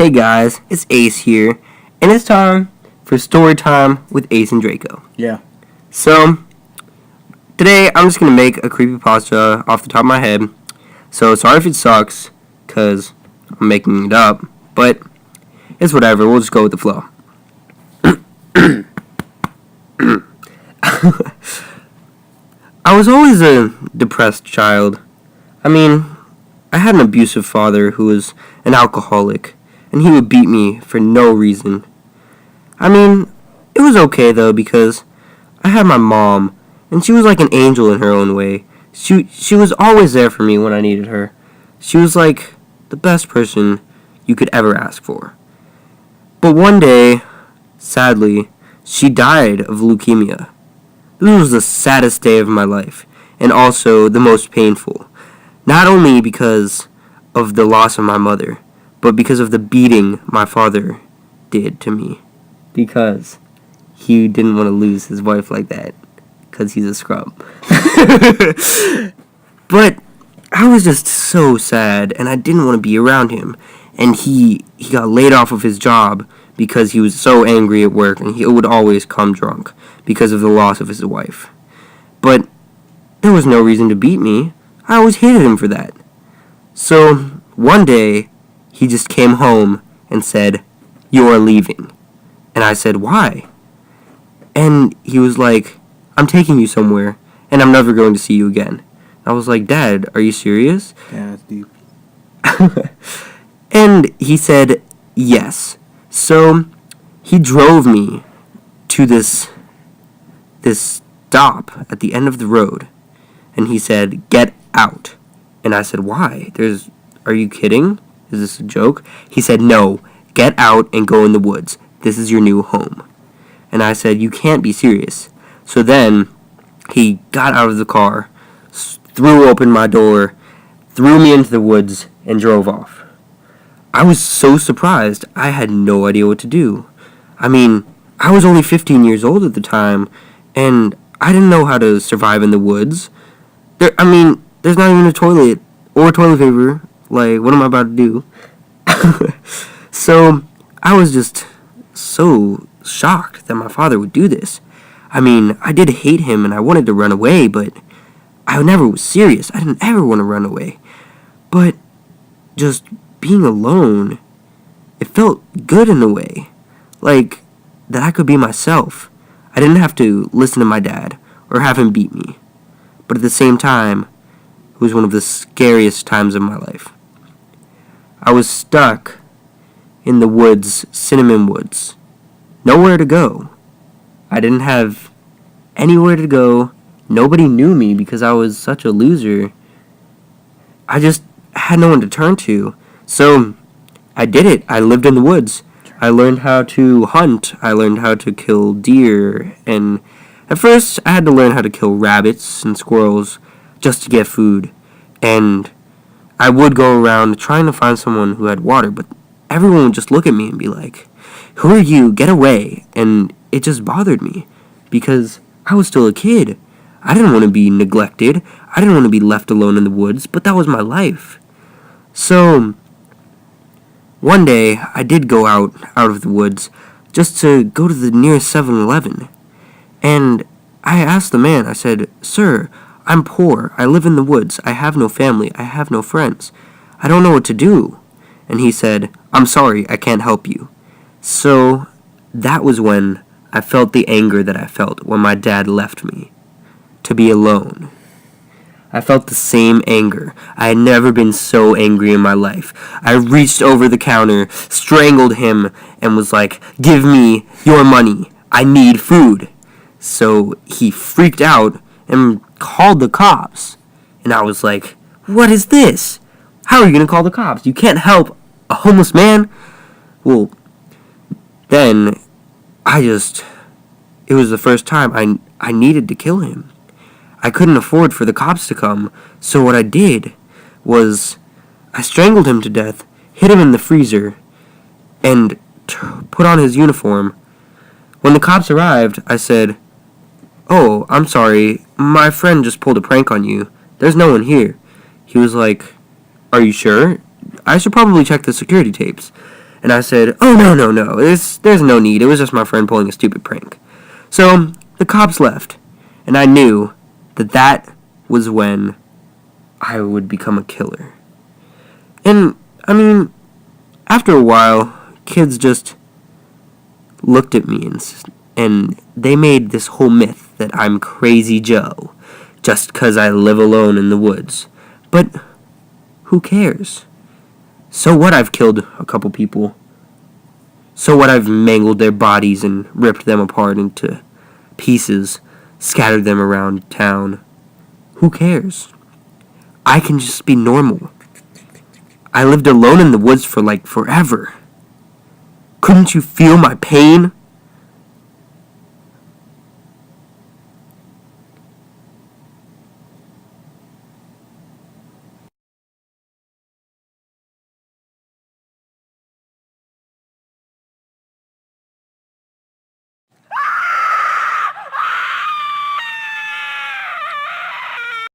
Hey guys, it's Ace here, and it's time for story time with Ace and Draco. Yeah. So, today I'm just going to make a creepypasta off the top of my head. So, sorry if it sucks, because I'm making it up, but it's whatever, we'll just go with the flow. I was always a depressed child. I had an abusive father who was an alcoholic, and he would beat me for no reason. It was okay though, because I had my mom, and she was like an angel in her own way. She was always there for me when I needed her. She was like the best person you could ever ask for. But one day, sadly, she died of leukemia. This was the saddest day of my life, and also the most painful. Not only because of the loss of my mother, but because of the beating my father did to me. Because he didn't want to lose his wife like that, because he's a scrub. But I was just so sad, and I didn't want to be around him. And he got laid off of his job because he was so angry at work, and he would always come drunk because of the loss of his wife. But there was no reason to beat me. I always hated him for that. So, one day, he just came home and said, "You're leaving." And I said, "Why?" And he was like, "I'm taking you somewhere, and I'm never going to see you again." I was like, "Dad, are you serious?" Yeah, that's deep. And he said, "Yes." So, he drove me to this stop at the end of the road. And he said, "Get out." And I said, "Why? Are you kidding? Is this a joke?" He said, "No, get out and go in the woods. This is your new home." And I said, "You can't be serious." So then he got out of the car, threw open my door, threw me into the woods, and drove off. I was so surprised. I had no idea what to do. I was only 15 years old at the time, and I didn't know how to survive in the woods. There's not even a toilet or toilet paper. Like, what am I about to do? So, I was just so shocked that my father would do this. I did hate him and I wanted to run away, but I never was serious. I didn't ever want to run away. But just being alone, it felt good in a way. Like, that I could be myself. I didn't have to listen to my dad or have him beat me. But at the same time, it was one of the scariest times of my life. I was stuck in the woods, cinnamon woods. Nowhere to go. I didn't have anywhere to go. Nobody knew me because I was such a loser. I just had no one to turn to. So I did it. I lived in the woods. I learned how to hunt. I learned how to kill deer. And at first, I had to learn how to kill rabbits and squirrels just to get food. And I would go around trying to find someone who had water, but everyone would just look at me and be like, "Who are you? Get away." And it just bothered me because I was still a kid. I didn't want to be neglected. I didn't want to be left alone in the woods, but that was my life. So, one day, I did go out of the woods just to go to the nearest 7-Eleven. And I asked the man, I said, "Sir, I'm poor. I live in the woods. I have no family. I have no friends. I don't know what to do." And he said, "I'm sorry, I can't help you." So that was when I felt the anger that I felt when my dad left me to be alone. I felt the same anger. I had never been so angry in my life. I reached over the counter, strangled him, and was like, "Give me your money. I need food." So he freaked out and called the cops. And I was like, "What is this? How are you going to call the cops? You can't help a homeless man?" Well, then it was the first time I needed to kill him. I couldn't afford for the cops to come, so what I did was I strangled him to death, hid him in the freezer, and put on his uniform. When the cops arrived, I said, "Oh, I'm sorry, my friend just pulled a prank on you. There's no one here." He was like, "Are you sure? I should probably check the security tapes." And I said, "Oh, no. There's no need. It was just my friend pulling a stupid prank." So the cops left, and I knew that was when I would become a killer. And, I mean, after a while, kids just looked at me and they made this whole myth that I'm Crazy Joe just 'cause I live alone in the woods. But who cares? So what, I've killed a couple people. So what, I've mangled their bodies and ripped them apart into pieces, scattered them around town. Who cares? I can just be normal. I lived alone in the woods for like forever. Couldn't you feel my pain?